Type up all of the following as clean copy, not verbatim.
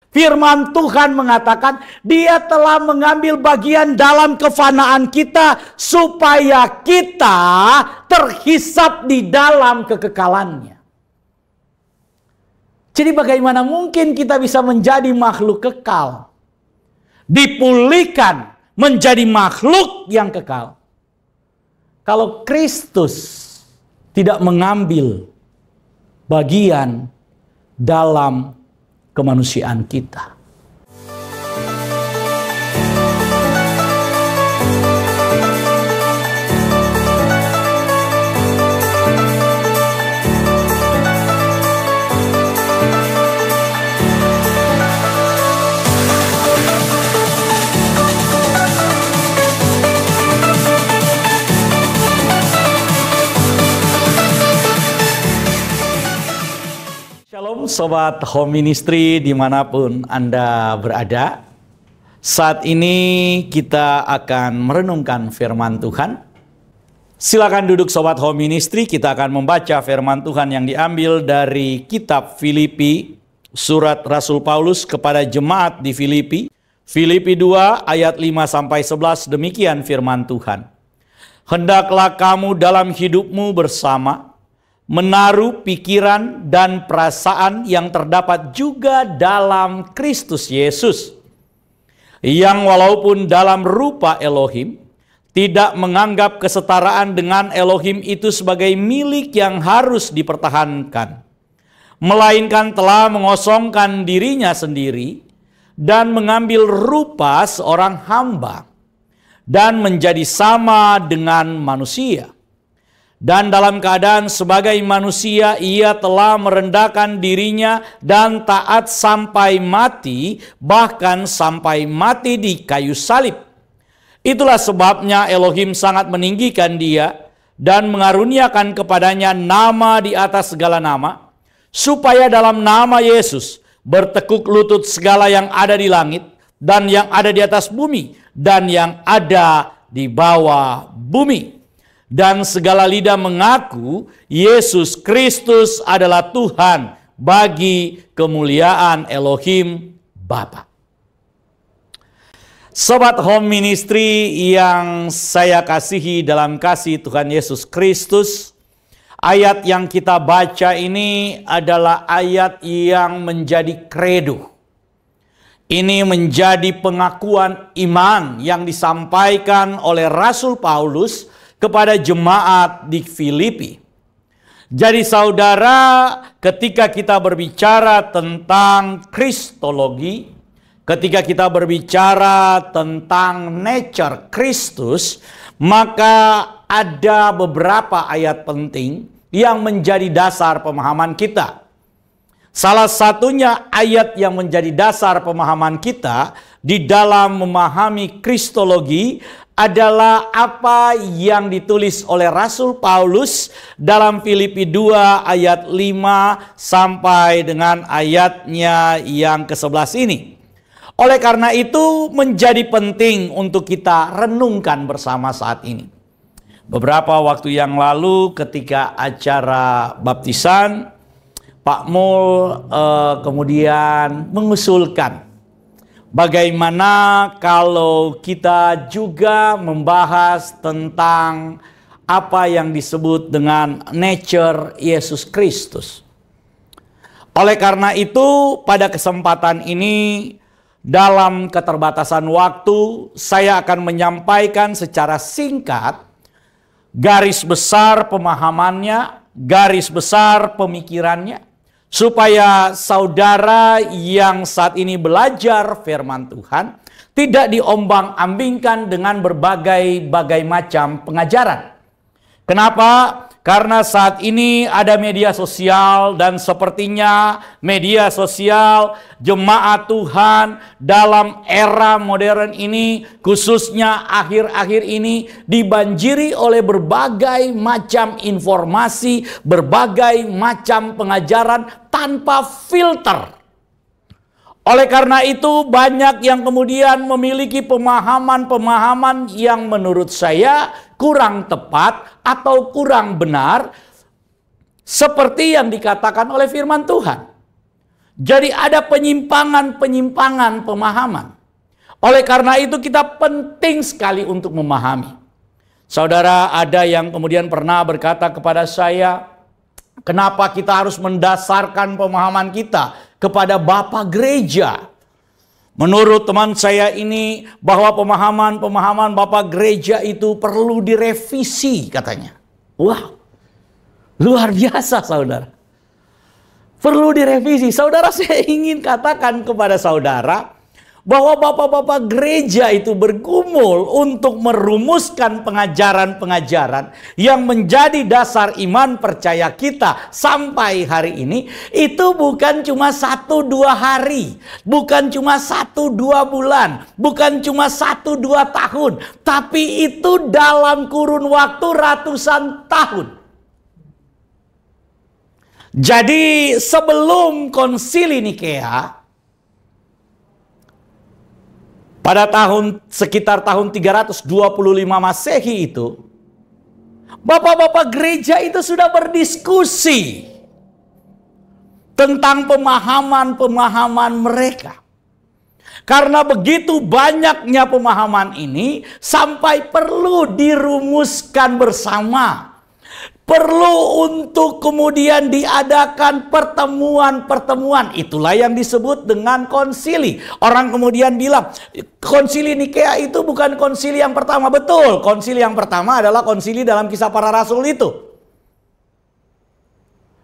Firman Tuhan mengatakan Dia telah mengambil bagian dalam kefanaan kita supaya kita terhisap di dalam kekekalannya. Jadi bagaimana mungkin kita bisa menjadi makhluk kekal, dipulihkan menjadi makhluk yang kekal, kalau Kristus tidak mengambil bagian dalam kemanusiaan kita? Shalom Sobat Home Ministry dimanapun Anda berada. Saat ini kita akan merenungkan firman Tuhan. Silakan duduk Sobat Home Ministry, kita akan membaca firman Tuhan yang diambil dari kitab Filipi, surat Rasul Paulus kepada jemaat di Filipi. Filipi 2 ayat 5-11, demikian firman Tuhan. Hendaklah kamu dalam hidupmu bersama menaruh pikiran dan perasaan yang terdapat juga dalam Kristus Yesus, yang walaupun dalam rupa Elohim, tidak menganggap kesetaraan dengan Elohim itu sebagai milik yang harus dipertahankan, melainkan telah mengosongkan dirinya sendiri dan mengambil rupa seorang hamba dan menjadi sama dengan manusia. Dan dalam keadaan sebagai manusia, ia telah merendahkan dirinya dan taat sampai mati, bahkan sampai mati di kayu salib. Itulah sebabnya Elohim sangat meninggikan dia dan mengaruniakan kepadanya nama di atas segala nama, supaya dalam nama Yesus bertekuk lutut segala yang ada di langit dan yang ada di atas bumi dan yang ada di bawah bumi. Dan segala lidah mengaku Yesus Kristus adalah Tuhan bagi kemuliaan Elohim Bapa. Sobat Home Ministry yang saya kasihi dalam kasih Tuhan Yesus Kristus, ayat yang kita baca ini adalah ayat yang menjadi kredo. Ini menjadi pengakuan iman yang disampaikan oleh Rasul Paulus kepada jemaat di Filipi. Jadi saudara, ketika kita berbicara tentang kristologi, ketika kita berbicara tentang nature Kristus, maka ada beberapa ayat penting yang menjadi dasar pemahaman kita. Salah satunya ayat yang menjadi dasar pemahaman kita di dalam memahami kristologi adalah apa yang ditulis oleh Rasul Paulus dalam Filipi 2 ayat 5 sampai dengan ayatnya yang ke-11 ini. Oleh karena itu menjadi penting untuk kita renungkan bersama saat ini. Beberapa waktu yang lalu ketika acara baptisan, Pak Mul kemudian mengusulkan bagaimana kalau kita juga membahas tentang apa yang disebut dengan nature Yesus Kristus. Oleh karena itu, pada kesempatan ini, dalam keterbatasan waktu, saya akan menyampaikan secara singkat garis besar pemahamannya, garis besar pemikirannya, supaya saudara yang saat ini belajar firman Tuhan tidak diombang-ambingkan dengan berbagai macam pengajaran. Kenapa? Karena saat ini ada media sosial dan sepertinya media sosial jemaat Tuhan dalam era modern ini, khususnya akhir-akhir ini, dibanjiri oleh berbagai macam informasi, berbagai macam pengajaran tanpa filter. Oleh karena itu banyak yang kemudian memiliki pemahaman-pemahaman yang menurut saya kurang tepat atau kurang benar seperti yang dikatakan oleh firman Tuhan. Jadi ada penyimpangan-penyimpangan pemahaman. Oleh karena itu kita penting sekali untuk memahami. Saudara, ada yang kemudian pernah berkata kepada saya, kenapa kita harus mendasarkan pemahaman kita kepada Bapak Gereja? Menurut teman saya ini, bahwa pemahaman Bapak Gereja itu perlu direvisi katanya. Wah, luar biasa saudara. Perlu direvisi. Saudara, saya ingin katakan kepada saudara, bahwa bapak-bapak gereja itu bergumul untuk merumuskan pengajaran-pengajaran yang menjadi dasar iman percaya kita sampai hari ini. Itu bukan cuma 1-2 hari, bukan cuma 1-2 bulan, bukan cuma 1-2 tahun, tapi itu dalam kurun waktu ratusan tahun. Jadi sebelum konsili Nikea, pada sekitar tahun 325 Masehi itu, bapak-bapak gereja itu sudah berdiskusi tentang pemahaman-pemahaman mereka. Karena begitu banyaknya pemahaman ini, sampai perlu dirumuskan bersama. Perlu untuk kemudian diadakan pertemuan-pertemuan. Itulah yang disebut dengan konsili. Orang kemudian bilang, konsili Nikea itu bukan konsili yang pertama. Betul, konsili yang pertama adalah konsili dalam Kisah Para Rasul itu.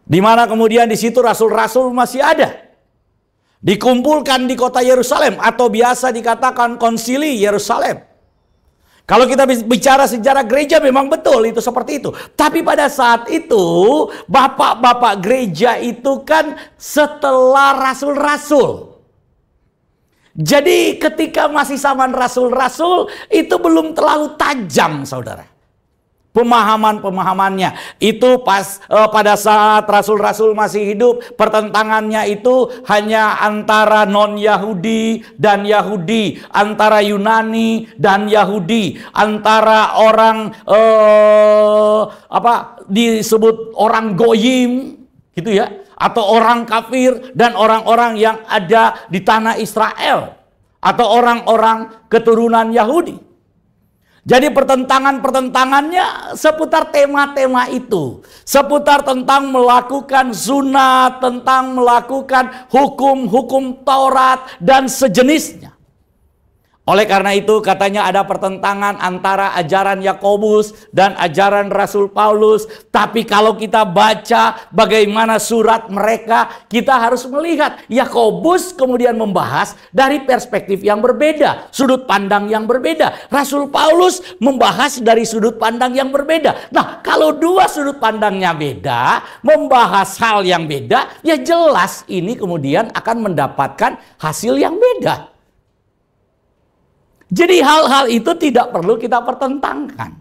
Di mana kemudian di situ rasul-rasul masih ada. Dikumpulkan di kota Yerusalem, atau biasa dikatakan konsili Yerusalem. Kalau kita bicara sejarah gereja memang betul itu seperti itu. Tapi pada saat itu bapak-bapak gereja itu kan setelah rasul-rasul. Jadi ketika masih zaman rasul-rasul itu belum terlalu tajam saudara. Pemahaman-pemahamannya itu pada saat rasul-rasul masih hidup, pertentangannya itu hanya antara non-Yahudi dan Yahudi, antara Yunani dan Yahudi, antara orang disebut orang goyim gitu ya, atau orang kafir dan orang-orang yang ada di tanah Israel, atau orang-orang keturunan Yahudi. Jadi pertentangannya seputar tema-tema itu. Seputar tentang melakukan sunat, tentang melakukan hukum-hukum Taurat dan sejenisnya. Oleh karena itu katanya ada pertentangan antara ajaran Yakobus dan ajaran Rasul Paulus. Tapi kalau kita baca bagaimana surat mereka, kita harus melihat Yakobus kemudian membahas dari perspektif yang berbeda, sudut pandang yang berbeda. Rasul Paulus membahas dari sudut pandang yang berbeda. Nah, kalau dua sudut pandangnya beda, membahas hal yang beda, ya jelas ini kemudian akan mendapatkan hasil yang beda. Jadi hal-hal itu tidak perlu kita pertentangkan.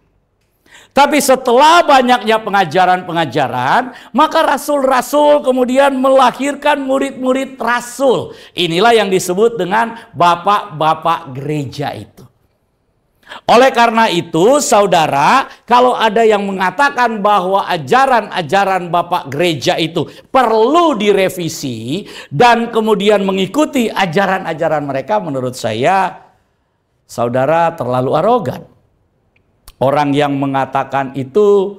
Tapi setelah banyaknya pengajaran-pengajaran, maka rasul-rasul kemudian melahirkan murid-murid rasul. Inilah yang disebut dengan bapak-bapak gereja itu. Oleh karena itu, saudara, kalau ada yang mengatakan bahwa ajaran-ajaran bapak gereja itu perlu direvisi dan kemudian mengikuti ajaran-ajaran mereka, menurut saya, saudara terlalu arogan. Orang yang mengatakan itu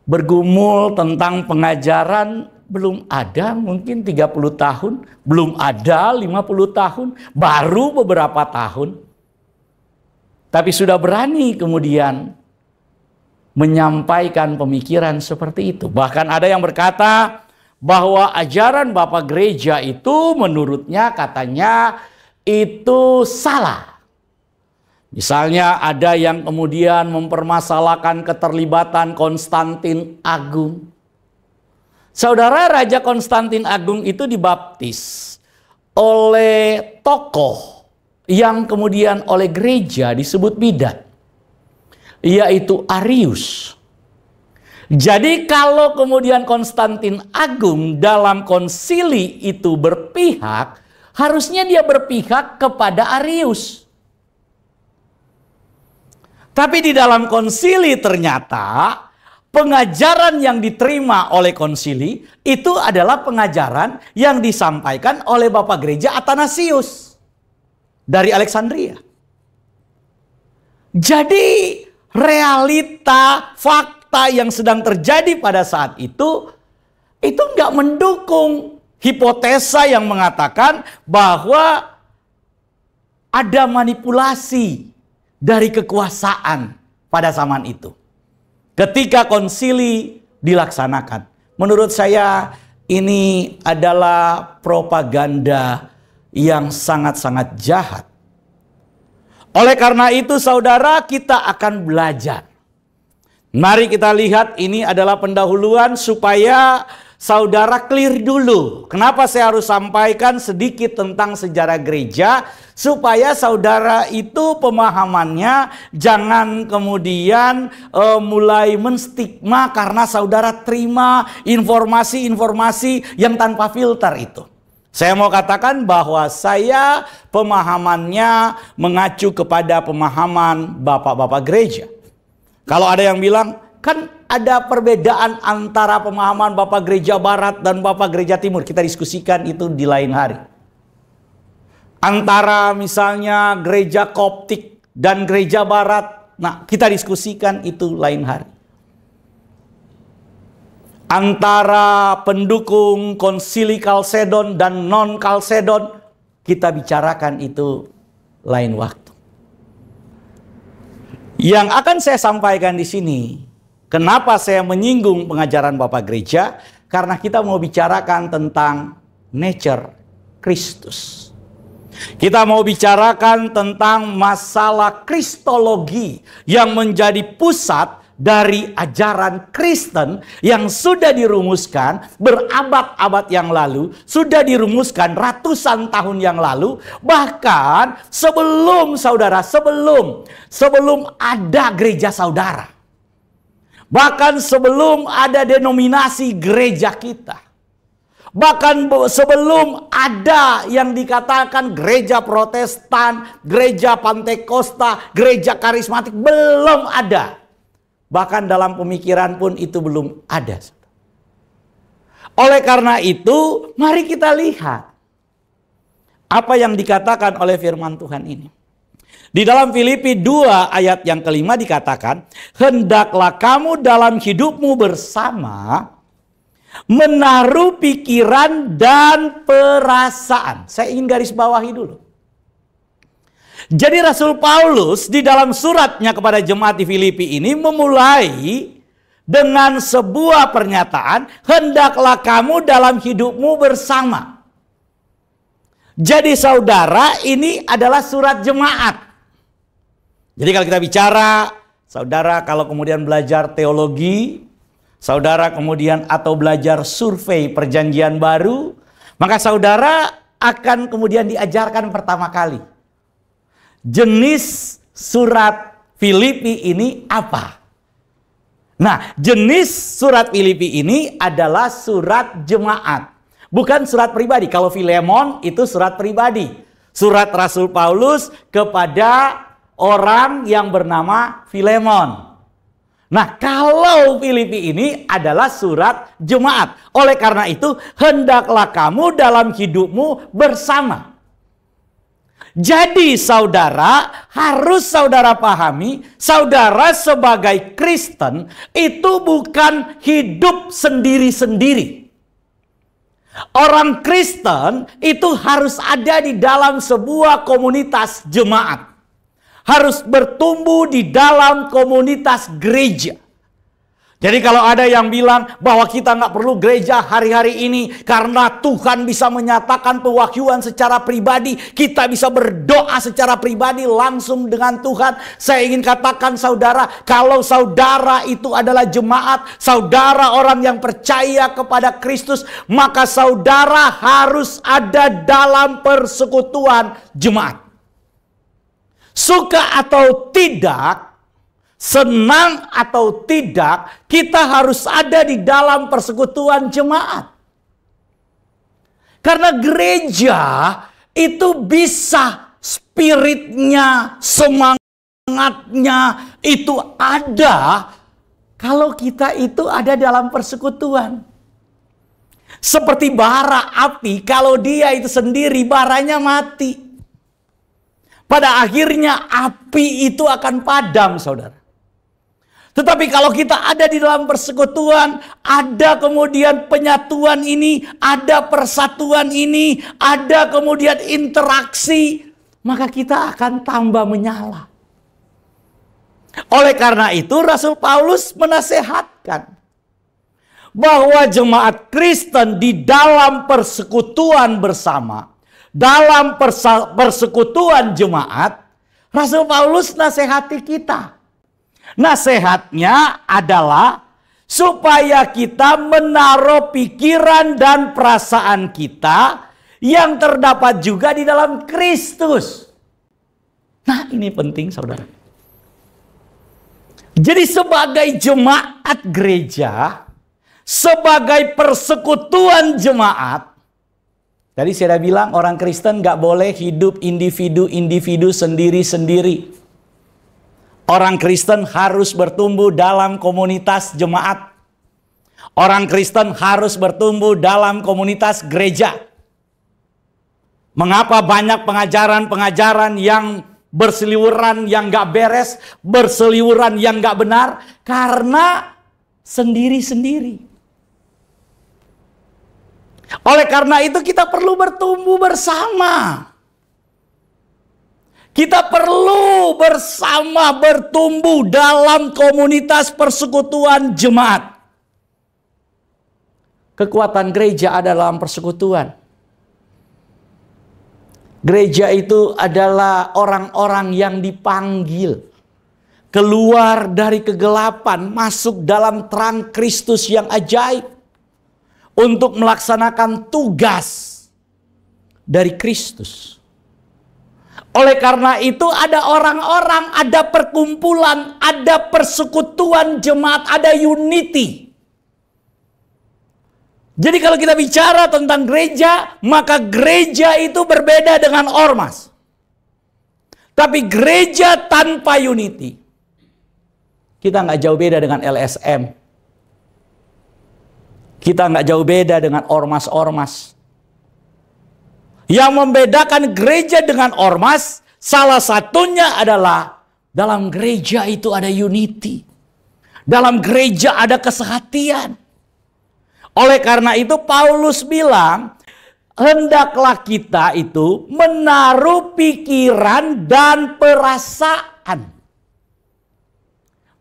bergumul tentang pengajaran belum ada mungkin 30 tahun, belum ada 50 tahun, baru beberapa tahun. Tapi sudah berani kemudian menyampaikan pemikiran seperti itu. Bahkan ada yang berkata bahwa ajaran Bapak Gereja itu menurutnya katanya itu salah. Misalnya ada yang kemudian mempermasalahkan keterlibatan Konstantin Agung. Saudara, Raja Konstantin Agung itu dibaptis oleh tokoh yang kemudian oleh gereja disebut bidat, yaitu Arius. Jadi kalau kemudian Konstantin Agung dalam konsili itu berpihak, harusnya dia berpihak kepada Arius. Tapi di dalam konsili ternyata pengajaran yang diterima oleh konsili itu adalah pengajaran yang disampaikan oleh Bapak Gereja Athanasius dari Alexandria. Jadi realita, fakta yang sedang terjadi pada saat itu nggak mendukung hipotesa yang mengatakan bahwa ada manipulasi dari kekuasaan pada zaman itu. Ketika konsili dilaksanakan. Menurut saya ini adalah propaganda yang sangat-sangat jahat. Oleh karena itu saudara, kita akan belajar. Mari kita lihat, ini adalah pendahuluan supaya saudara clear dulu. Kenapa saya harus sampaikan sedikit tentang sejarah gereja? Supaya saudara itu pemahamannya jangan kemudian mulai menstigma karena saudara terima informasi-informasi yang tanpa filter itu. Saya mau katakan bahwa saya pemahamannya mengacu kepada pemahaman bapak-bapak gereja. Kalau ada yang bilang, kan ada perbedaan antara pemahaman Bapak Gereja Barat dan Bapak Gereja Timur. Kita diskusikan itu di lain hari. Antara misalnya Gereja Koptik dan Gereja Barat. Nah, kita diskusikan itu lain hari. Antara pendukung konsili Kalsedon dan non Kalsedon, kita bicarakan itu lain waktu. Yang akan saya sampaikan di sini, kenapa saya menyinggung pengajaran Bapak Gereja? Karena kita mau bicarakan tentang nature Kristus. Kita mau bicarakan tentang masalah kristologi yang menjadi pusat dari ajaran Kristen yang sudah dirumuskan berabad-abad yang lalu, sudah dirumuskan ratusan tahun yang lalu, bahkan sebelum saudara, sebelum ada gereja saudara. Bahkan sebelum ada denominasi gereja kita. Bahkan sebelum ada yang dikatakan gereja Protestan, gereja Pantekosta, gereja karismatik, belum ada. Bahkan dalam pemikiran pun itu belum ada. Oleh karena itu, mari kita lihat apa yang dikatakan oleh firman Tuhan ini. Di dalam Filipi 2 ayat yang kelima dikatakan, hendaklah kamu dalam hidupmu bersama menaruh pikiran dan perasaan. Saya ingin garis bawahi dulu. Jadi Rasul Paulus di dalam suratnya kepada jemaat di Filipi ini memulai dengan sebuah pernyataan, hendaklah kamu dalam hidupmu bersama. Jadi saudara, ini adalah surat jemaat. Jadi kalau kita bicara, saudara kalau kemudian belajar teologi, saudara kemudian atau belajar survei perjanjian baru, maka saudara akan kemudian diajarkan pertama kali. Jenis surat Filipi ini apa? Nah, jenis surat Filipi ini adalah surat jemaat. Bukan surat pribadi. Kalau Filemon itu surat pribadi. Surat Rasul Paulus kepada orang yang bernama Filemon. Nah, kalau Filipi ini adalah surat jemaat. Oleh karena itu, hendaklah kamu dalam hidupmu bersama. Jadi saudara, harus saudara pahami, saudara sebagai Kristen itu bukan hidup sendiri-sendiri. Orang Kristen itu harus ada di dalam sebuah komunitas jemaat. Harus bertumbuh di dalam komunitas gereja. Jadi kalau ada yang bilang bahwa kita nggak perlu gereja hari-hari ini karena Tuhan bisa menyatakan pewahyuan secara pribadi, kita bisa berdoa secara pribadi langsung dengan Tuhan. Saya ingin katakan saudara, kalau saudara itu adalah jemaat, saudara orang yang percaya kepada Kristus, maka saudara harus ada dalam persekutuan jemaat. Suka atau tidak, senang atau tidak, kita harus ada di dalam persekutuan jemaat. Karena gereja itu bisa spiritnya, semangatnya itu ada kalau kita itu ada dalam persekutuan. Seperti bara api, kalau dia itu sendiri, baranya mati. Pada akhirnya api itu akan padam, saudara. Tetapi kalau kita ada di dalam persekutuan, ada kemudian penyatuan ini, ada persatuan ini, ada kemudian interaksi, maka kita akan tambah menyala. Oleh karena itu Rasul Paulus menasehatkan bahwa jemaat Kristen di dalam persekutuan bersama, dalam persekutuan jemaat, Rasul Paulus nasihati kita. Nasihatnya adalah supaya kita menaruh pikiran dan perasaan kita yang terdapat juga di dalam Kristus. Nah, ini penting, saudara. Jadi sebagai jemaat gereja, sebagai persekutuan jemaat, tadi saya bilang orang Kristen gak boleh hidup individu-individu sendiri-sendiri. Orang Kristen harus bertumbuh dalam komunitas jemaat. Orang Kristen harus bertumbuh dalam komunitas gereja. Mengapa banyak pengajaran-pengajaran yang berseliweran, yang gak beres, berseliweran yang gak benar? Karena sendiri-sendiri. Oleh karena itu kita perlu bertumbuh bersama. Kita perlu bersama bertumbuh dalam komunitas persekutuan jemaat. Kekuatan gereja ada dalam persekutuan. Gereja itu adalah orang-orang yang dipanggil keluar dari kegelapan, masuk dalam terang Kristus yang ajaib untuk melaksanakan tugas dari Kristus. Oleh karena itu ada orang-orang, ada perkumpulan, ada persekutuan jemaat, ada unity. Jadi kalau kita bicara tentang gereja, maka gereja itu berbeda dengan ormas. Tapi gereja tanpa unity, kita nggak jauh beda dengan LSM. Kita nggak jauh beda dengan ormas-ormas. Yang membedakan gereja dengan ormas, salah satunya adalah dalam gereja itu ada unity. Dalam gereja ada kesehatian. Oleh karena itu Paulus bilang, hendaklah kita itu menaruh pikiran dan perasaan.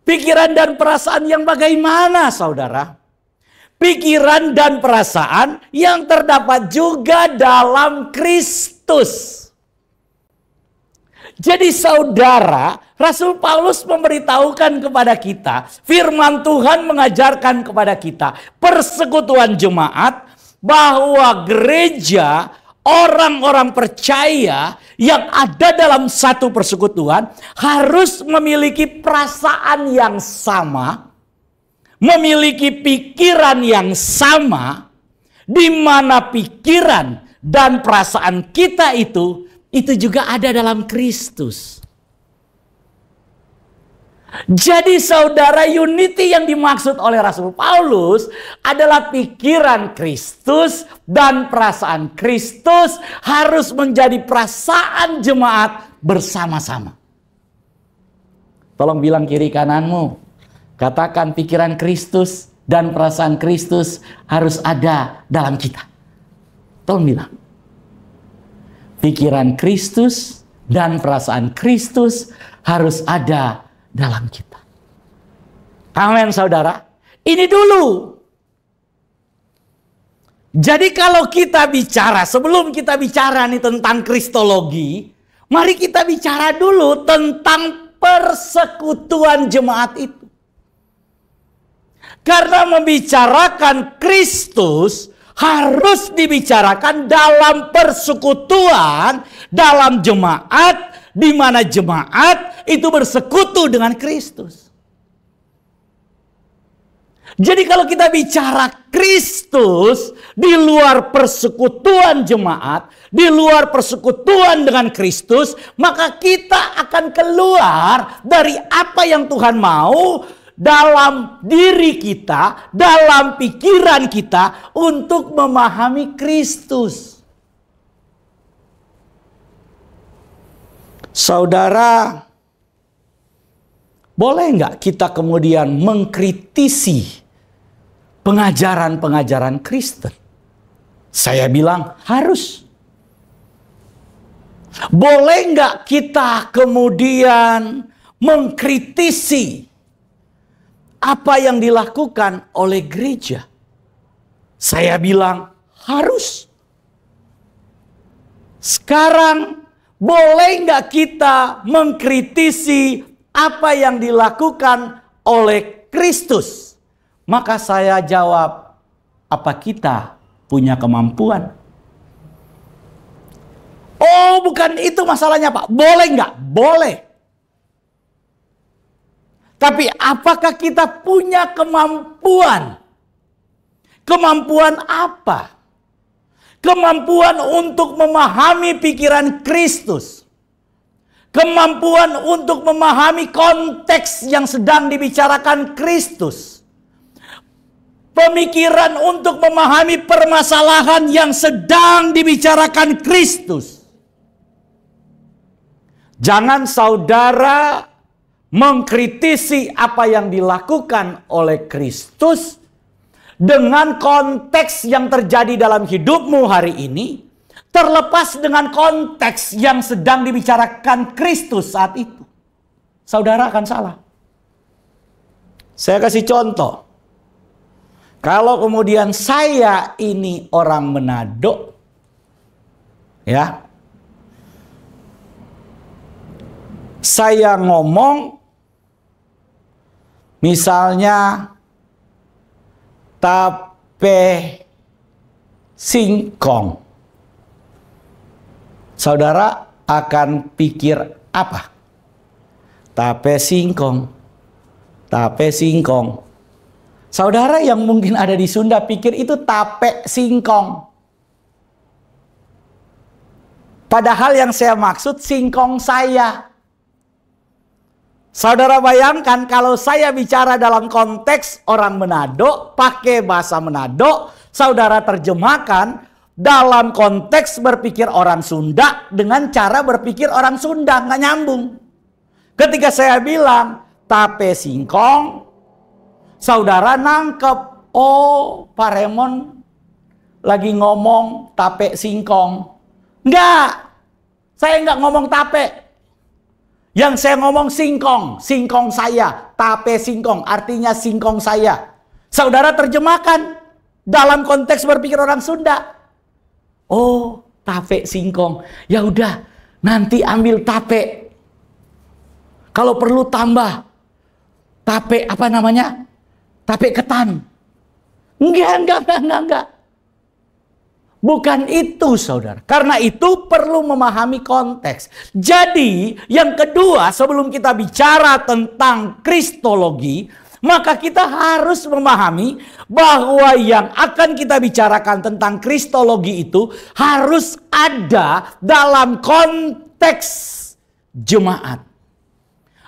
Pikiran dan perasaan yang bagaimana, saudara? Pikiran dan perasaan yang terdapat juga dalam Kristus. Jadi saudara, Rasul Paulus memberitahukan kepada kita, firman Tuhan mengajarkan kepada kita, persekutuan jemaat, bahwa gereja, orang-orang percaya yang ada dalam satu persekutuan harus memiliki perasaan yang sama, memiliki pikiran yang sama, di mana pikiran dan perasaan kita itu juga ada dalam Kristus. Jadi saudara, unity yang dimaksud oleh Rasul Paulus adalah pikiran Kristus dan perasaan Kristus harus menjadi perasaan jemaat bersama-sama. Tolong bilang kiri kananmu, katakan pikiran Kristus dan perasaan Kristus harus ada dalam kita. Tolong bilang. Pikiran Kristus dan perasaan Kristus harus ada dalam kita. Amin, saudara. Ini dulu. Jadi kalau kita bicara, sebelum kita bicara nih tentang kristologi, mari kita bicara dulu tentang persekutuan jemaat itu. Karena membicarakan Kristus harus dibicarakan dalam persekutuan, dalam jemaat, di mana jemaat itu bersekutu dengan Kristus. Jadi kalau kita bicara Kristus di luar persekutuan jemaat, di luar persekutuan dengan Kristus, maka kita akan keluar dari apa yang Tuhan mau, dalam diri kita, dalam pikiran kita untuk memahami Kristus. Saudara, boleh nggak kita kemudian mengkritisi pengajaran-pengajaran Kristen? Saya bilang harus. Boleh nggak kita kemudian mengkritisi apa yang dilakukan oleh gereja? Saya bilang harus. Sekarang boleh nggak kita mengkritisi apa yang dilakukan oleh Kristus? Maka saya jawab, apa kita punya kemampuan? Oh, bukan itu masalahnya, Pak. Boleh nggak? Boleh. Tapi apakah kita punya kemampuan? Kemampuan apa? Kemampuan untuk memahami pikiran Kristus. Kemampuan untuk memahami konteks yang sedang dibicarakan Kristus. Pemikiran untuk memahami permasalahan yang sedang dibicarakan Kristus. Jangan saudara mengkritisi apa yang dilakukan oleh Kristus dengan konteks yang terjadi dalam hidupmu hari ini, terlepas dengan konteks yang sedang dibicarakan Kristus saat itu. Saudara akan salah. Saya kasih contoh. Kalau kemudian saya ini orang Manado, ya, saya ngomong misalnya tape singkong, saudara akan pikir apa? Tape singkong, tape singkong. Saudara yang mungkin ada di Sunda pikir itu tape singkong. Padahal yang saya maksud singkong saya. Saudara bayangkan kalau saya bicara dalam konteks orang Manado, pakai bahasa Manado, saudara terjemahkan dalam konteks berpikir orang Sunda dengan cara berpikir orang Sunda, nggak nyambung. Ketika saya bilang tape singkong, saudara nangkep, oh Pak Raymond lagi ngomong tape singkong. Enggak, saya enggak ngomong tape. Yang saya ngomong singkong, singkong saya, tape singkong, artinya singkong saya. Saudara terjemahkan dalam konteks berpikir orang Sunda. Oh, tape singkong. Ya udah, nanti ambil tape. Kalau perlu tambah tape apa namanya? Tape ketan. Enggak. Bukan itu, saudara. Karena itu perlu memahami konteks. Jadi, yang kedua, sebelum kita bicara tentang kristologi, maka kita harus memahami bahwa yang akan kita bicarakan tentang kristologi itu harus ada dalam konteks jemaat.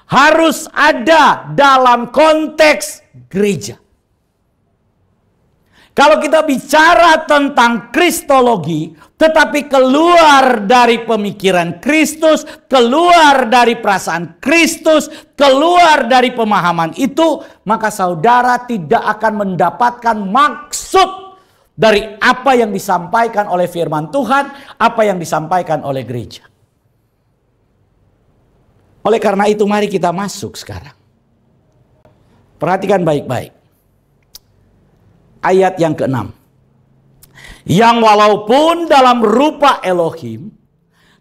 Harus ada dalam konteks gereja. Kalau kita bicara tentang kristologi, tetapi keluar dari pemikiran Kristus, keluar dari perasaan Kristus, keluar dari pemahaman itu, maka saudara tidak akan mendapatkan maksud dari apa yang disampaikan oleh firman Tuhan, apa yang disampaikan oleh gereja. Oleh karena itu mari kita masuk sekarang. Perhatikan baik-baik. Ayat yang ke-6. Yang walaupun dalam rupa Elohim,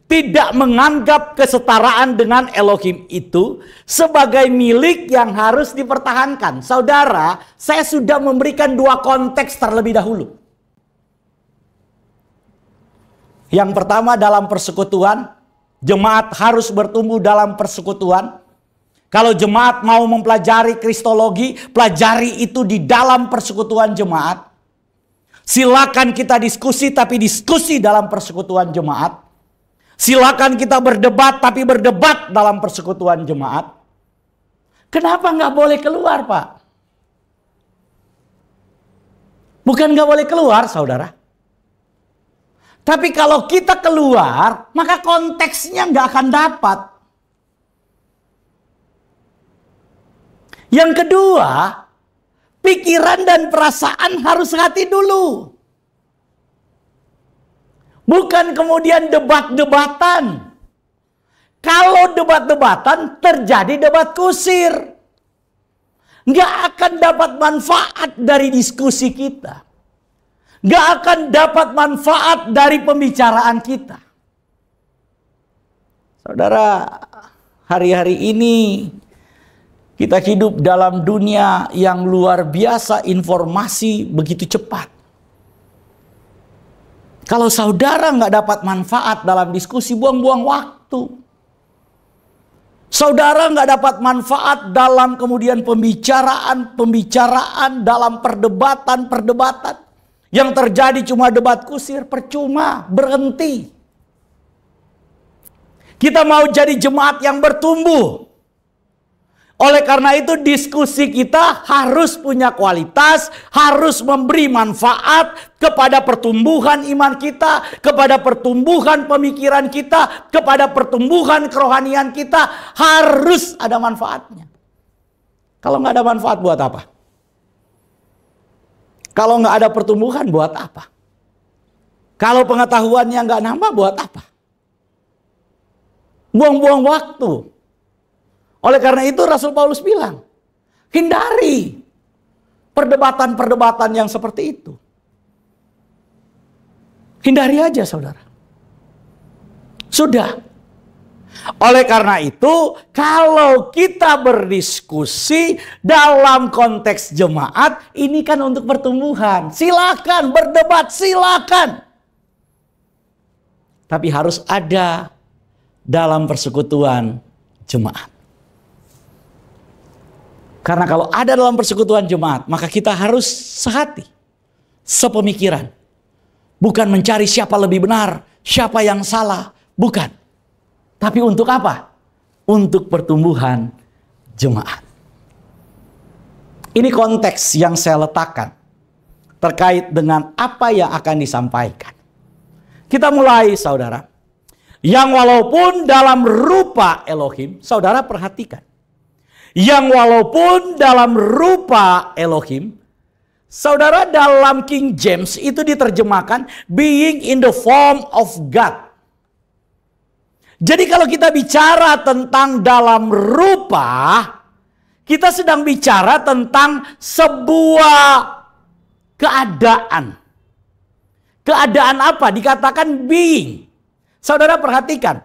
tidak menganggap kesetaraan dengan Elohim itu sebagai milik yang harus dipertahankan. Saudara, saya sudah memberikan dua konteks terlebih dahulu. Yang pertama dalam persekutuan, jemaat harus bertumbuh dalam persekutuan. Kalau jemaat mau mempelajari kristologi, pelajari itu di dalam persekutuan jemaat. Silakan kita diskusi, tapi diskusi dalam persekutuan jemaat. Silakan kita berdebat, tapi berdebat dalam persekutuan jemaat. Kenapa nggak boleh keluar, Pak? Bukan nggak boleh keluar, saudara. Tapi kalau kita keluar, maka konteksnya nggak akan dapat. Yang kedua, pikiran dan perasaan harus hati dulu. Bukan kemudian debat-debatan. Kalau debat-debatan, terjadi debat kusir. Nggak akan dapat manfaat dari diskusi kita. Nggak akan dapat manfaat dari pembicaraan kita. Saudara, hari-hari ini kita hidup dalam dunia yang luar biasa, informasi begitu cepat. Kalau saudara nggak dapat manfaat dalam diskusi, buang-buang waktu. Saudara nggak dapat manfaat dalam kemudian pembicaraan, dalam perdebatan. Yang terjadi cuma debat kusir, percuma, berhenti. Kita mau jadi jemaat yang bertumbuh. Oleh karena itu diskusi kita harus punya kualitas, harus memberi manfaat kepada pertumbuhan iman kita, kepada pertumbuhan pemikiran kita, kepada pertumbuhan kerohanian kita. Harus ada manfaatnya. Kalau nggak ada manfaat buat apa? Kalau nggak ada pertumbuhan buat apa? Kalau pengetahuannya nggak nambah buat apa? Buang-buang waktu. Oleh karena itu Rasul Paulus bilang, hindari perdebatan-perdebatan yang seperti itu. Hindari aja, saudara. Sudah. Oleh karena itu, kalau kita berdiskusi dalam konteks jemaat, ini kan untuk pertumbuhan. Silakan berdebat, silakan. Tapi harus ada dalam persekutuan jemaat. Karena kalau ada dalam persekutuan jemaat, maka kita harus sehati, sepemikiran. Bukan mencari siapa lebih benar, siapa yang salah. Bukan. Tapi untuk apa? Untuk pertumbuhan jemaat. Ini konteks yang saya letakkan terkait dengan apa yang akan disampaikan. Kita mulai, saudara. Yang walaupun dalam rupa Elohim, saudara perhatikan. Yang walaupun dalam rupa Elohim, saudara, dalam King James itu diterjemahkan being in the form of God. Jadi kalau kita bicara tentang dalam rupa, kita sedang bicara tentang sebuah keadaan. Keadaan apa? Dikatakan being. Saudara perhatikan.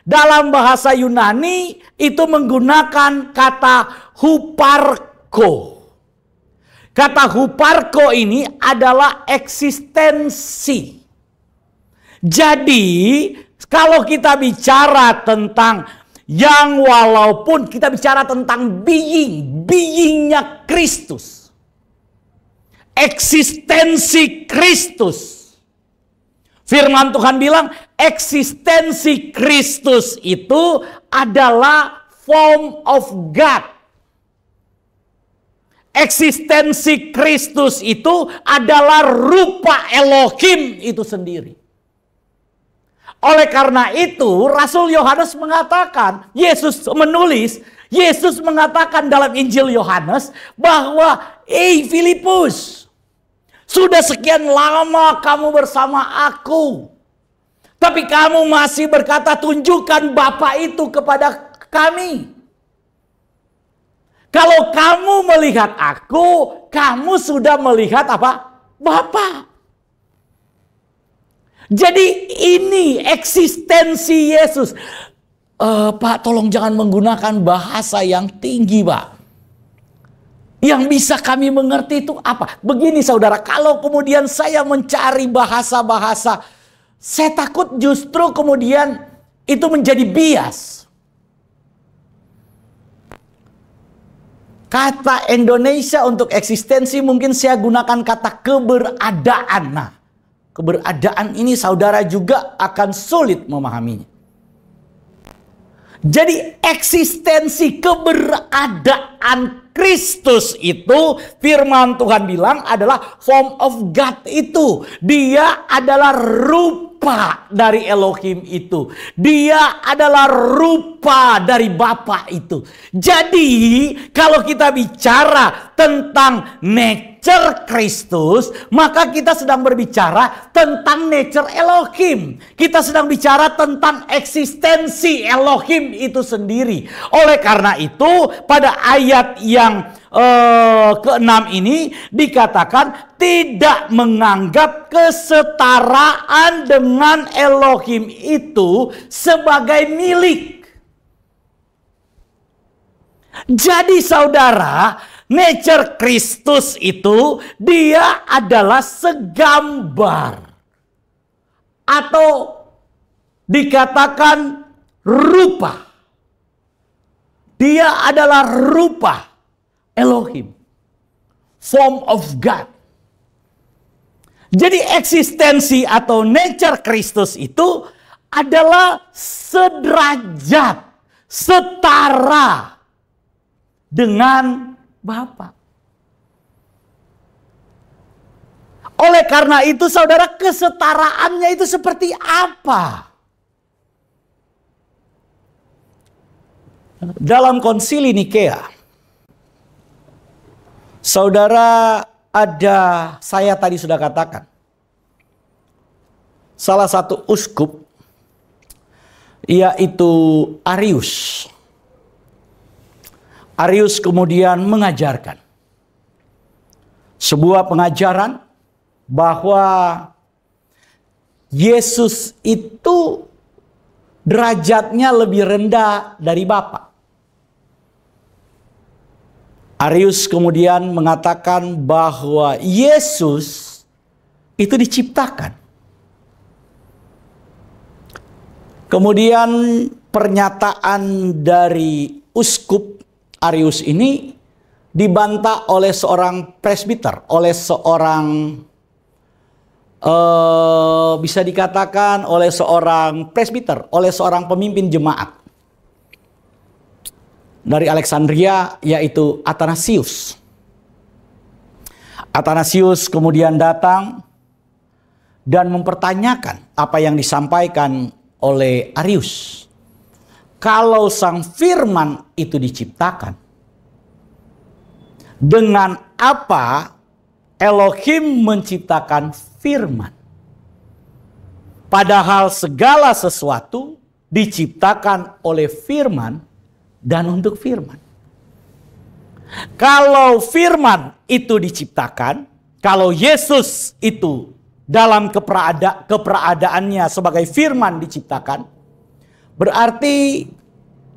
Dalam bahasa Yunani itu menggunakan kata huparko. Kata huparko ini adalah eksistensi. Jadi kalau kita bicara tentang yang walaupun kita bicara tentang beingnya Kristus. Eksistensi Kristus. Firman Tuhan bilang eksistensi Kristus itu adalah form of God. Eksistensi Kristus itu adalah rupa Elohim itu sendiri. Oleh karena itu Rasul Yohanes mengatakan, Yesus mengatakan dalam Injil Yohanes bahwa Filipus, sudah sekian lama kamu bersama aku, tapi kamu masih berkata tunjukkan Bapa itu kepada kami. Kalau kamu melihat aku, kamu sudah melihat apa? Bapa. Jadi ini eksistensi Yesus. Pak, tolong jangan menggunakan bahasa yang tinggi, Pak. Yang bisa kami mengerti itu apa? Begini saudara, kalau kemudian saya mencari bahasa-bahasa, saya takut justru kemudian itu menjadi bias. Kata Indonesia untuk eksistensi mungkin saya gunakan kata keberadaan. Nah, keberadaan ini saudara juga akan sulit memahaminya. Jadi eksistensi keberadaan Kristus itu, firman Tuhan bilang adalah form of God itu. Dia adalah rupa dari Elohim itu. Dia adalah rupa dari Bapa itu. Jadi kalau kita bicara tentang nature Kristus, maka kita sedang berbicara tentang nature Elohim. Kita sedang bicara tentang eksistensi Elohim itu sendiri. Oleh karena itu, pada ayat yang ke-6 ini dikatakan tidak menganggap kesetaraan dengan Elohim itu sebagai milik. Jadi saudara, nature Kristus itu dia adalah segambar atau dikatakan rupa. Dia adalah rupa Elohim, form of God. Jadi eksistensi atau nature Kristus itu adalah sederajat, setara dengan Bapa. Oleh karena itu saudara, kesetaraannya itu seperti apa? Dalam konsili Nikea, saudara, saya tadi sudah katakan, salah satu uskup yaitu Arius. Arius kemudian mengajarkan sebuah pengajaran bahwa Yesus itu derajatnya lebih rendah dari Bapa. Arius kemudian mengatakan bahwa Yesus itu diciptakan. Kemudian pernyataan dari uskup Arius ini dibantah oleh seorang presbiter, oleh seorang bisa dikatakan oleh seorang presbiter, oleh seorang pemimpin jemaat dari Alexandria, yaitu Athanasius. Athanasius kemudian datang dan mempertanyakan apa yang disampaikan oleh Arius. Kalau sang firman itu diciptakan, dengan apa Elohim menciptakan firman? Padahal segala sesuatu diciptakan oleh firman dan untuk firman. Kalau firman itu diciptakan, kalau Yesus itu dalam keberadaannya sebagai firman diciptakan, berarti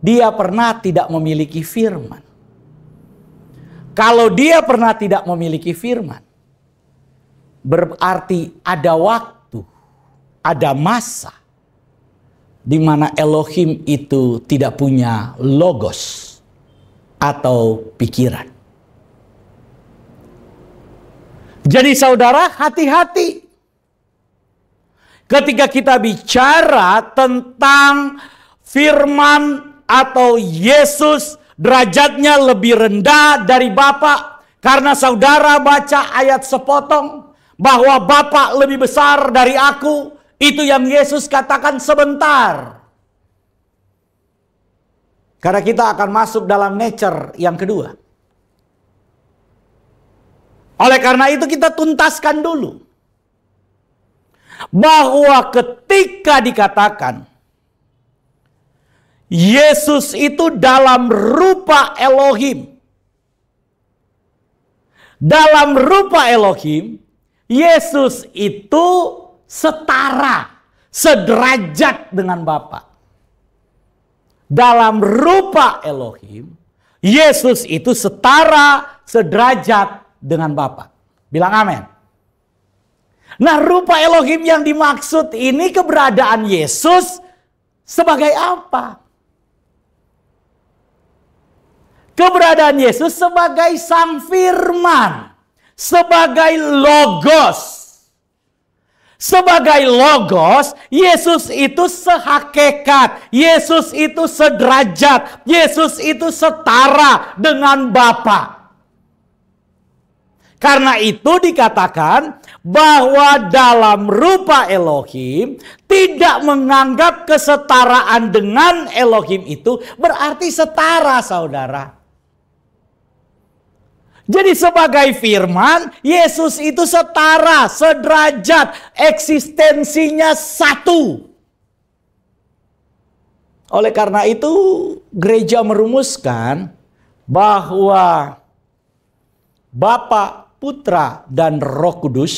dia pernah tidak memiliki firman. Kalau dia pernah tidak memiliki firman, berarti ada waktu, ada masa di mana Elohim itu tidak punya logos atau pikiran. Jadi saudara, hati-hati ketika kita bicara tentang firman atau Yesus derajatnya lebih rendah dari Bapa, karena saudara baca ayat sepotong bahwa Bapa lebih besar dari aku. Itu yang Yesus katakan sebentar. Karena kita akan masuk dalam nature yang kedua. Oleh karena itu kita tuntaskan dulu bahwa ketika dikatakan Yesus itu dalam rupa Elohim, dalam rupa Elohim, Yesus itu setara, sederajat dengan Bapa. Dalam rupa Elohim, Yesus itu setara, sederajat dengan Bapa. Bilang amin. Nah, rupa Elohim yang dimaksud ini keberadaan Yesus sebagai apa? Keberadaan Yesus sebagai Sang Firman, sebagai Logos, Sebagai logos, Yesus itu sehakikat, Yesus itu sederajat, Yesus itu setara dengan Bapa. Karena itu dikatakan bahwa dalam rupa Elohim tidak menganggap kesetaraan dengan Elohim itu berarti setara, saudara. Jadi sebagai firman, Yesus itu setara, sederajat, eksistensinya satu. Oleh karena itu gereja merumuskan bahwa Bapa, Putra, dan Roh Kudus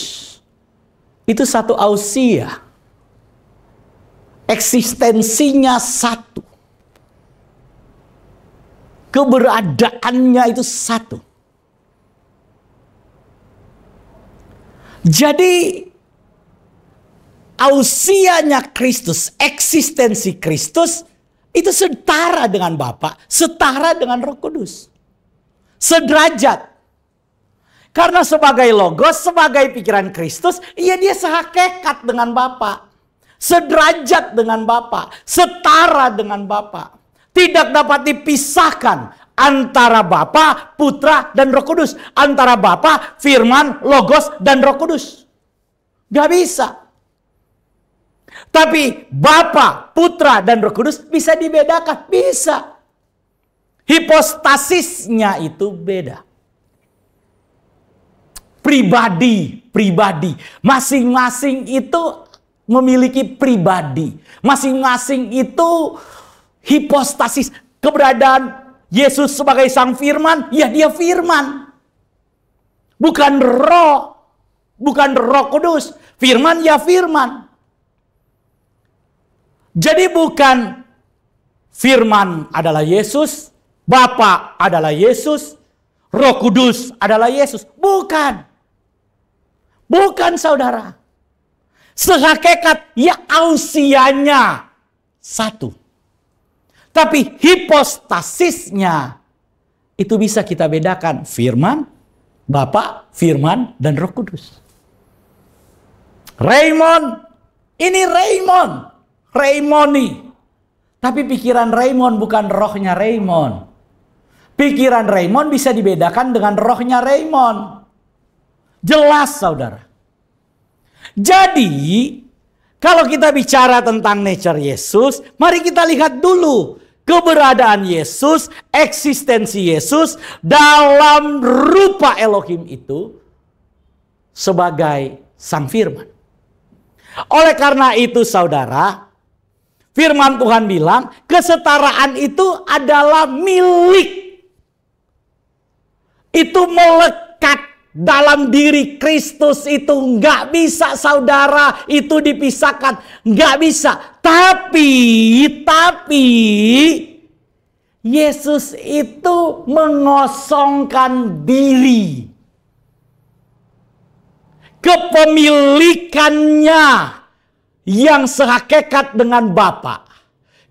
itu satu ausia. Eksistensinya satu. Keberadaannya itu satu. Jadi ausianya Kristus, eksistensi Kristus itu setara dengan Bapa, setara dengan Roh Kudus. Sederajat. Karena sebagai logos, sebagai pikiran Kristus, dia sehakikat dengan Bapa. Sederajat dengan Bapa, setara dengan Bapa. Tidak dapat dipisahkan antara Bapa, Putra, dan Roh Kudus. Antara Bapa, Firman, Logos, dan Roh Kudus. Gak bisa. Tapi Bapa, Putra, dan Roh Kudus bisa dibedakan. Bisa. Hipostasisnya itu beda. Pribadi. Masing-masing itu memiliki pribadi. Masing-masing itu hipostasis. Keberadaan Yesus sebagai sang firman, ya dia firman. Bukan roh. Bukan Roh Kudus. Firman ya firman. Jadi bukan firman adalah Yesus, Bapa adalah Yesus, Roh Kudus adalah Yesus. Bukan. Bukan, saudara. Sehakikat ya ausianya satu. Tapi hipostasisnya itu bisa kita bedakan. Firman, Bapa, Firman, dan Roh Kudus. Raymond, ini Raymond. Raymoni. Tapi pikiran Raymond bukan rohnya Raymond. Pikiran Raymond bisa dibedakan dengan rohnya Raymond. Jelas, saudara. Jadi, kalau kita bicara tentang nature Yesus, mari kita lihat dulu keberadaan Yesus, eksistensi Yesus dalam rupa Elohim itu sebagai sang firman. Oleh karena itu, saudara, firman Tuhan bilang kesetaraan itu adalah milik. Itu melekat dalam diri Kristus itu. Nggak bisa, saudara, itu dipisahkan. Nggak bisa. Tapi Yesus itu mengosongkan diri. Kepemilikannya yang sehakikat dengan Bapa.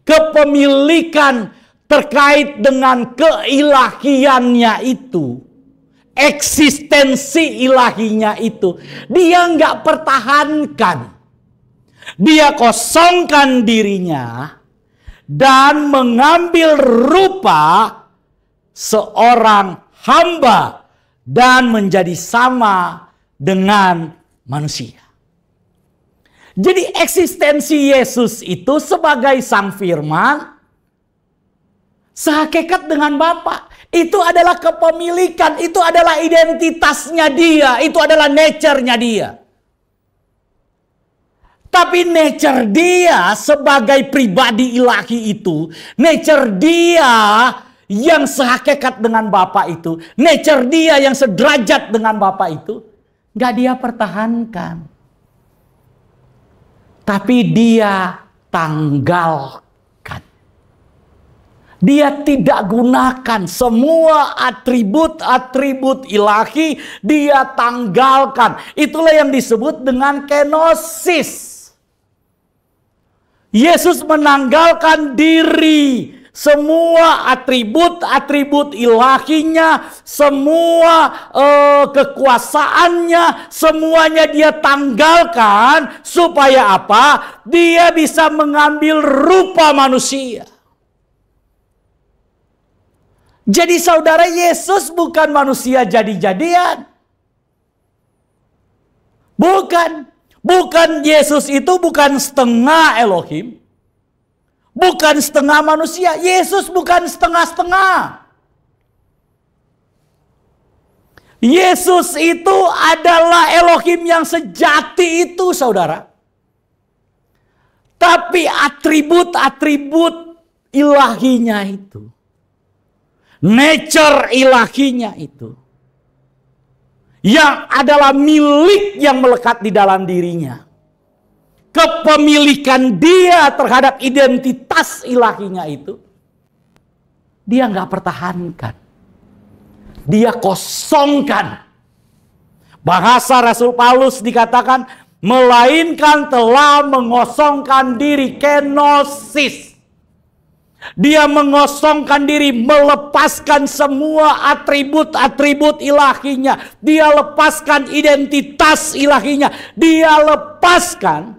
Kepemilikan terkait dengan keilahiannya itu. Eksistensi ilahinya itu. Dia nggak pertahankan. Dia kosongkan dirinya. Dan mengambil rupa seorang hamba. Dan menjadi sama dengan manusia. Jadi eksistensi Yesus itu sebagai sang firman sehakikat dengan Bapa. Itu adalah kepemilikan, itu adalah identitasnya dia, itu adalah nature-nya dia. Tapi nature dia sebagai pribadi ilahi itu, nature dia yang sehakikat dengan Bapa itu, nature dia yang sederajat dengan Bapa itu, gak dia pertahankan. Tapi dia tanggalkan. Dia tidak gunakan semua atribut-atribut ilahi, dia tanggalkan. Itulah yang disebut dengan kenosis. Yesus menanggalkan diri semua atribut-atribut ilahinya, semua kekuasaannya, semuanya dia tanggalkan. Supaya apa? Dia bisa mengambil rupa manusia. Jadi saudara, Yesus bukan manusia jadi-jadian. Bukan Yesus itu bukan setengah Elohim. Bukan setengah manusia. Yesus bukan setengah-setengah. Yesus itu adalah Elohim yang sejati itu, saudara. Tapi atribut-atribut ilahinya itu, nature ilahinya itu, yang adalah milik yang melekat di dalam dirinya, kepemilikan dia terhadap identitas ilahinya itu, dia nggak pertahankan, dia kosongkan. Bahasa Rasul Paulus dikatakan, melainkan telah mengosongkan diri, kenosis. Dia mengosongkan diri, melepaskan semua atribut-atribut ilahinya. Dia lepaskan identitas ilahinya. Dia lepaskan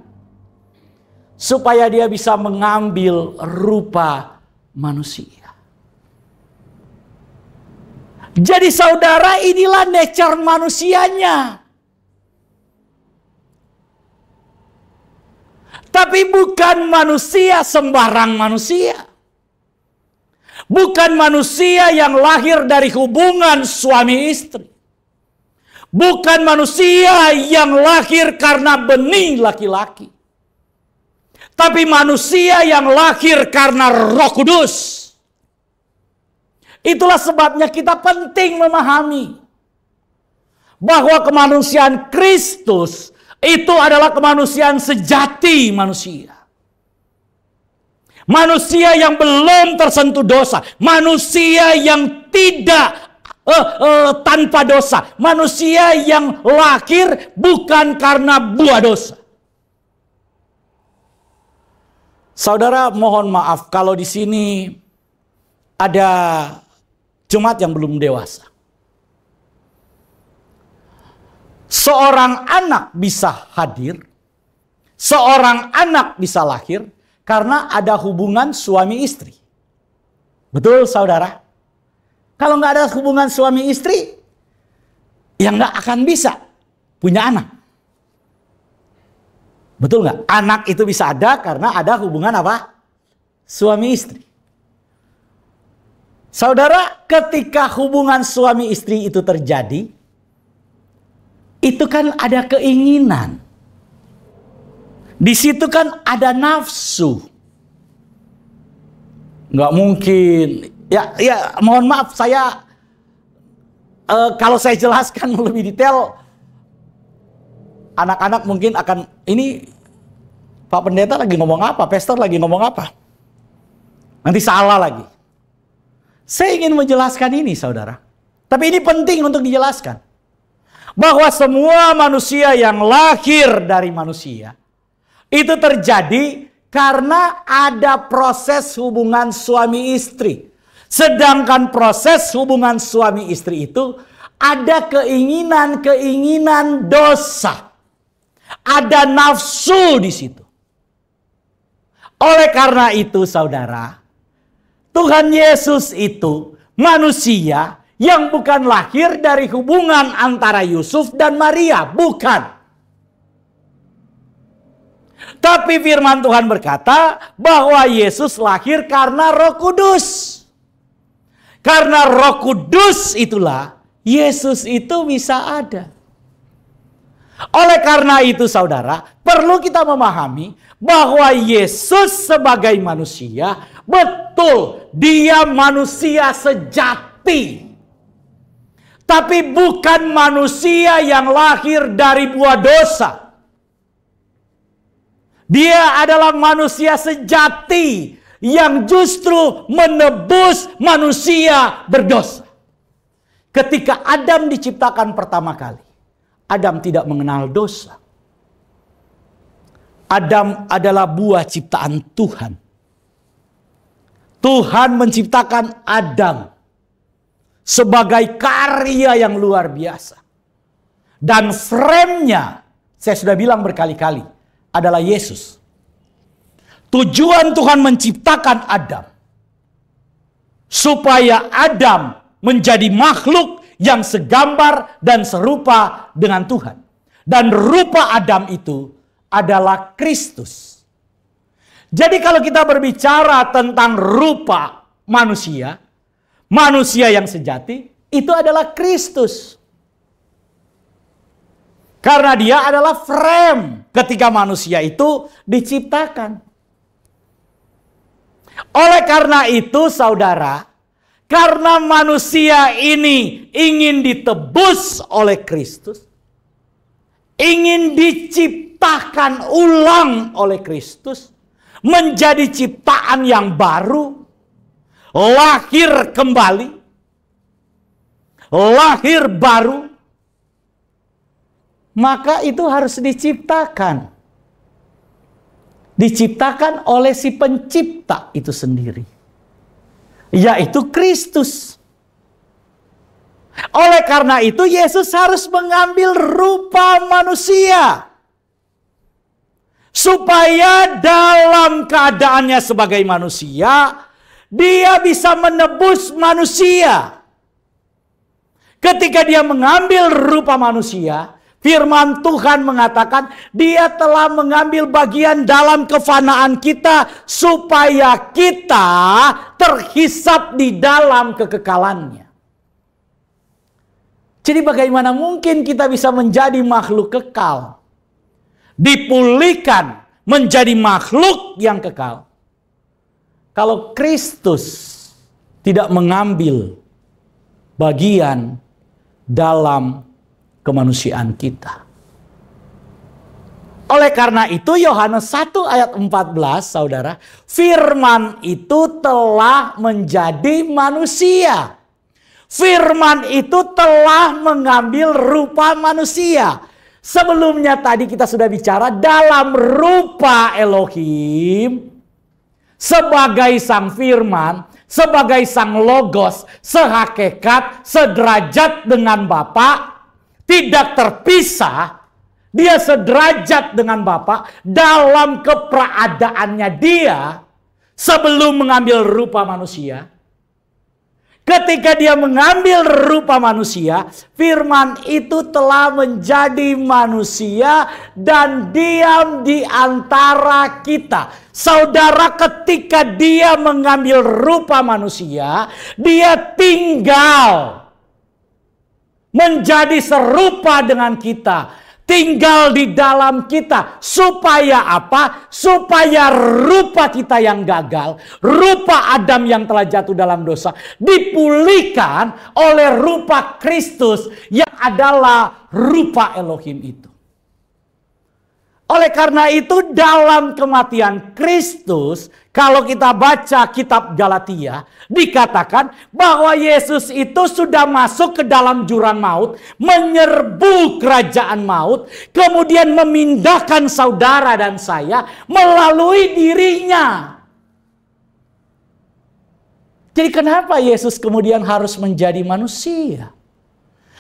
supaya dia bisa mengambil rupa manusia. Jadi saudara, inilah nature manusianya. Tapi bukan manusia sembarang manusia. Bukan manusia yang lahir dari hubungan suami istri. Bukan manusia yang lahir karena benih laki-laki. Tapi manusia yang lahir karena Roh Kudus. Itulah sebabnya kita penting memahami bahwa kemanusiaan Kristus itu adalah kemanusiaan sejati manusia. Manusia yang belum tersentuh dosa. Manusia yang tidak tanpa dosa. Manusia yang lahir bukan karena buah dosa. Saudara, mohon maaf kalau di sini ada jemaat yang belum dewasa. Seorang anak bisa hadir, seorang anak bisa lahir karena ada hubungan suami istri. Betul saudara? Kalau nggak ada hubungan suami istri, ya nggak akan bisa punya anak. Betul nggak? Anak itu bisa ada karena ada hubungan apa? Suami istri. Saudara, ketika hubungan suami istri itu terjadi, itu kan ada keinginan. Di situ kan ada nafsu. Nggak mungkin. Ya, mohon maaf, saya kalau saya jelaskan lebih detail, anak-anak mungkin akan, ini Pak Pendeta lagi ngomong apa? Pastor lagi ngomong apa? Nanti salah lagi. Saya ingin menjelaskan ini, saudara. Tapi ini penting untuk dijelaskan. Bahwa semua manusia yang lahir dari manusia itu terjadi karena ada proses hubungan suami istri. Sedangkan proses hubungan suami istri itu ada keinginan-keinginan dosa. Ada nafsu di situ. Oleh karena itu saudara, Tuhan Yesus itu manusia yang bukan lahir dari hubungan antara Yusuf dan Maria. Bukan. Tapi firman Tuhan berkata bahwa Yesus lahir karena Roh Kudus. Karena Roh Kudus itulah Yesus itu bisa ada. Oleh karena itu saudara, perlu kita memahami bahwa Yesus sebagai manusia, betul dia manusia sejati. Tapi bukan manusia yang lahir dari buah dosa. Dia adalah manusia sejati yang justru menebus manusia berdosa. Ketika Adam diciptakan pertama kali, Adam tidak mengenal dosa. Adam adalah buah ciptaan Tuhan. Tuhan menciptakan Adam sebagai karya yang luar biasa. Dan frame-nya, saya sudah bilang berkali-kali, adalah Yesus. Tujuan Tuhan menciptakan Adam supaya Adam menjadi makhluk yang segambar dan serupa dengan Tuhan. Dan rupa Adam itu adalah Kristus. Jadi kalau kita berbicara tentang rupa manusia, manusia yang sejati, itu adalah Kristus. Karena dia adalah frame ketika manusia itu diciptakan. Oleh karena itu saudara, karena manusia ini ingin ditebus oleh Kristus, ingin diciptakan ulang oleh Kristus, menjadi ciptaan yang baru, lahir kembali, lahir baru, maka itu harus diciptakan. Diciptakan oleh si pencipta itu sendiri, yaitu Kristus. Oleh karena itu Yesus harus mengambil rupa manusia, supaya dalam keadaannya sebagai manusia, dia bisa menebus manusia. Ketika dia mengambil rupa manusia, firman Tuhan mengatakan dia telah mengambil bagian dalam kefanaan kita supaya kita terhisap di dalam kekekalannya. Jadi bagaimana mungkin kita bisa menjadi makhluk kekal, dipulihkan menjadi makhluk yang kekal, kalau Kristus tidak mengambil bagian dalam kemanusiaan kita. Oleh karena itu Yohanes 1 ayat 14 saudara, firman itu telah menjadi manusia. Firman itu telah mengambil rupa manusia. Sebelumnya tadi kita sudah bicara dalam rupa Elohim, sebagai sang firman, sebagai sang logos, sehakikat, sederajat dengan Bapa, tidak terpisah, dia sederajat dengan Bapa dalam keberadaannya dia sebelum mengambil rupa manusia. Ketika dia mengambil rupa manusia, firman itu telah menjadi manusia dan diam di antara kita. Saudara, ketika dia mengambil rupa manusia, dia tinggal menjadi serupa dengan kita, tinggal di dalam kita. Supaya apa? Supaya rupa kita yang gagal, rupa Adam yang telah jatuh dalam dosa, dipulihkan oleh rupa Kristus yang adalah rupa Elohim itu. Oleh karena itu dalam kematian Kristus, kalau kita baca kitab Galatia, dikatakan bahwa Yesus itu sudah masuk ke dalam jurang maut, menyerbu kerajaan maut, kemudian memindahkan saudara dan saya melalui dirinya. Jadi kenapa Yesus kemudian harus menjadi manusia?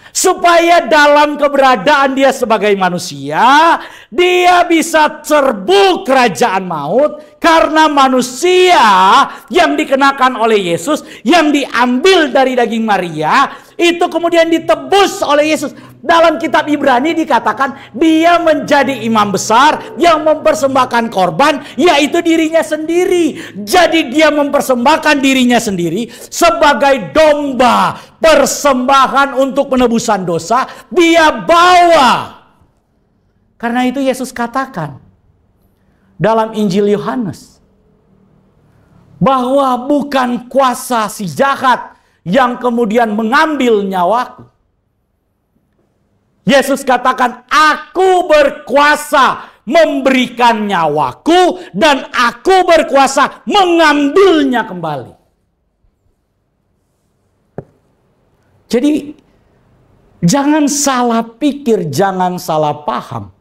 Supaya dalam keberadaan dia sebagai manusia, dia bisa serbu kerajaan maut. Karena manusia yang dikenakan oleh Yesus, yang diambil dari daging Maria, itu kemudian ditebus oleh Yesus. Dalam kitab Ibrani dikatakan dia menjadi imam besar yang mempersembahkan korban, yaitu dirinya sendiri. Jadi dia mempersembahkan dirinya sendiri sebagai domba, persembahan untuk penebusan dosa. Dia bawa. Karena itu Yesus katakan dalam Injil Yohanes bahwa bukan kuasa si jahat yang kemudian mengambil nyawaku. Yesus katakan, aku berkuasa memberikan nyawaku dan aku berkuasa mengambilnya kembali. Jadi jangan salah pikir, jangan salah paham.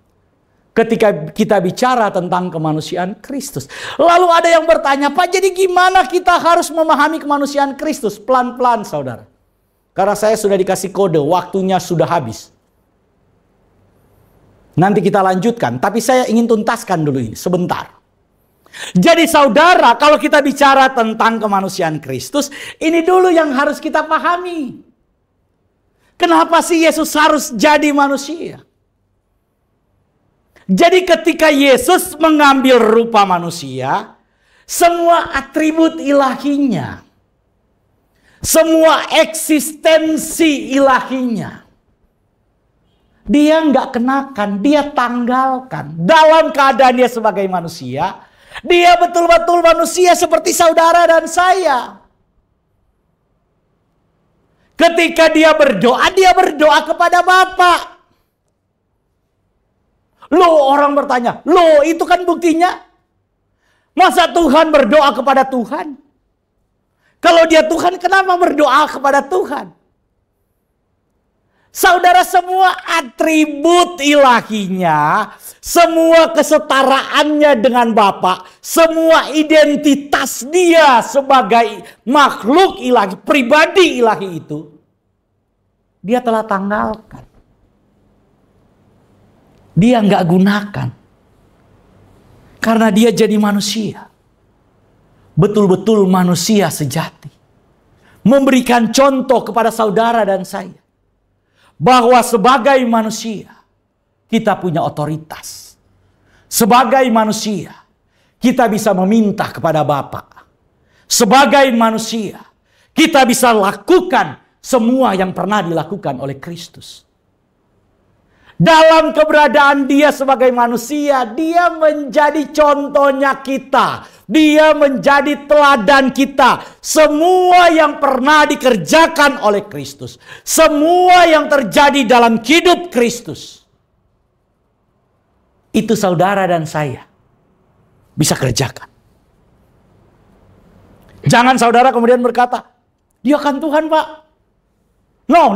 ketika kita bicara tentang kemanusiaan Kristus. Lalu ada yang bertanya, Pak, jadi gimana kita harus memahami kemanusiaan Kristus? Pelan-pelan, saudara. Karena saya sudah dikasih kode, waktunya sudah habis. Nanti kita lanjutkan, tapi saya ingin tuntaskan dulu ini sebentar. Jadi saudara, kalau kita bicara tentang kemanusiaan Kristus, ini dulu yang harus kita pahami. Kenapa sih Yesus harus jadi manusia? Jadi ketika Yesus mengambil rupa manusia, semua atribut ilahinya, semua eksistensi ilahinya, dia nggak kenakan, dia tanggalkan. Dalam keadaan dia sebagai manusia, dia betul-betul manusia seperti saudara dan saya. Ketika dia berdoa kepada Bapa. Loh, orang bertanya, loh itu kan buktinya. Masa Tuhan berdoa kepada Tuhan? Kalau dia Tuhan, kenapa berdoa kepada Tuhan? Saudara, semua atribut ilahinya, semua kesetaraannya dengan Bapa, semua identitas dia sebagai makhluk ilahi, pribadi ilahi itu, dia telah tanggalkan. Dia nggak gunakan. Karena dia jadi manusia. Betul-betul manusia sejati. Memberikan contoh kepada saudara dan saya. Bahwa sebagai manusia, kita punya otoritas. Sebagai manusia, kita bisa meminta kepada Bapa. Sebagai manusia, kita bisa lakukan semua yang pernah dilakukan oleh Kristus. Dalam keberadaan dia sebagai manusia, dia menjadi contohnya kita. Dia menjadi teladan kita. Semua yang pernah dikerjakan oleh Kristus. Semua yang terjadi dalam hidup Kristus. Itu saudara dan saya bisa kerjakan. Jangan saudara kemudian berkata, dia kan Tuhan, Pak. No.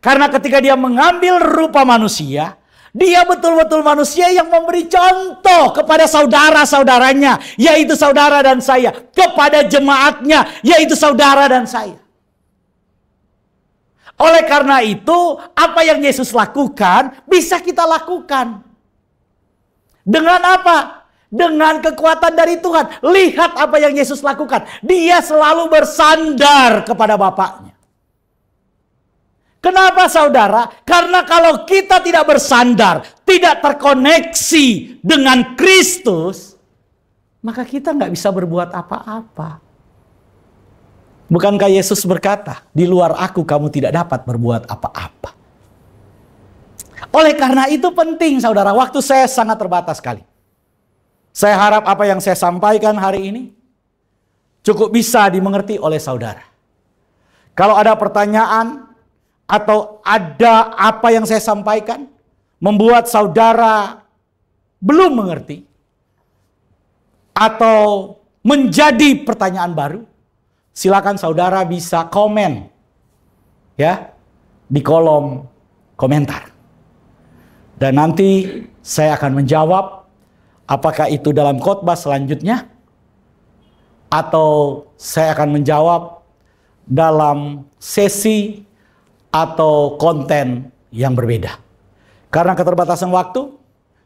Karena ketika dia mengambil rupa manusia, dia betul-betul manusia yang memberi contoh kepada saudara-saudaranya, yaitu saudara dan saya. Kepada jemaatnya, yaitu saudara dan saya. Oleh karena itu, apa yang Yesus lakukan, bisa kita lakukan. Dengan apa? Dengan kekuatan dari Tuhan. Lihat apa yang Yesus lakukan. Dia selalu bersandar kepada Bapaknya. Kenapa saudara? Karena kalau kita tidak bersandar, tidak terkoneksi dengan Kristus, maka kita nggak bisa berbuat apa-apa. Bukankah Yesus berkata, di luar aku kamu tidak dapat berbuat apa-apa. Oleh karena itu penting saudara, waktu saya sangat terbatas sekali. Saya harap apa yang saya sampaikan hari ini cukup bisa dimengerti oleh saudara. Kalau ada pertanyaan, atau ada apa yang saya sampaikan membuat saudara belum mengerti atau menjadi pertanyaan baru, silakan saudara bisa komen ya di kolom komentar. Dan nanti saya akan menjawab apakah itu dalam khotbah selanjutnya atau saya akan menjawab dalam sesi atau konten yang berbeda. Karena keterbatasan waktu,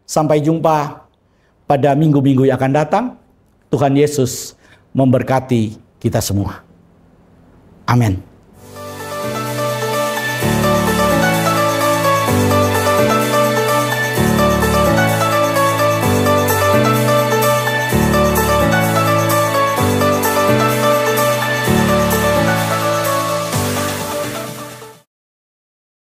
sampai jumpa pada minggu-minggu yang akan datang. Tuhan Yesus memberkati kita semua. Amin.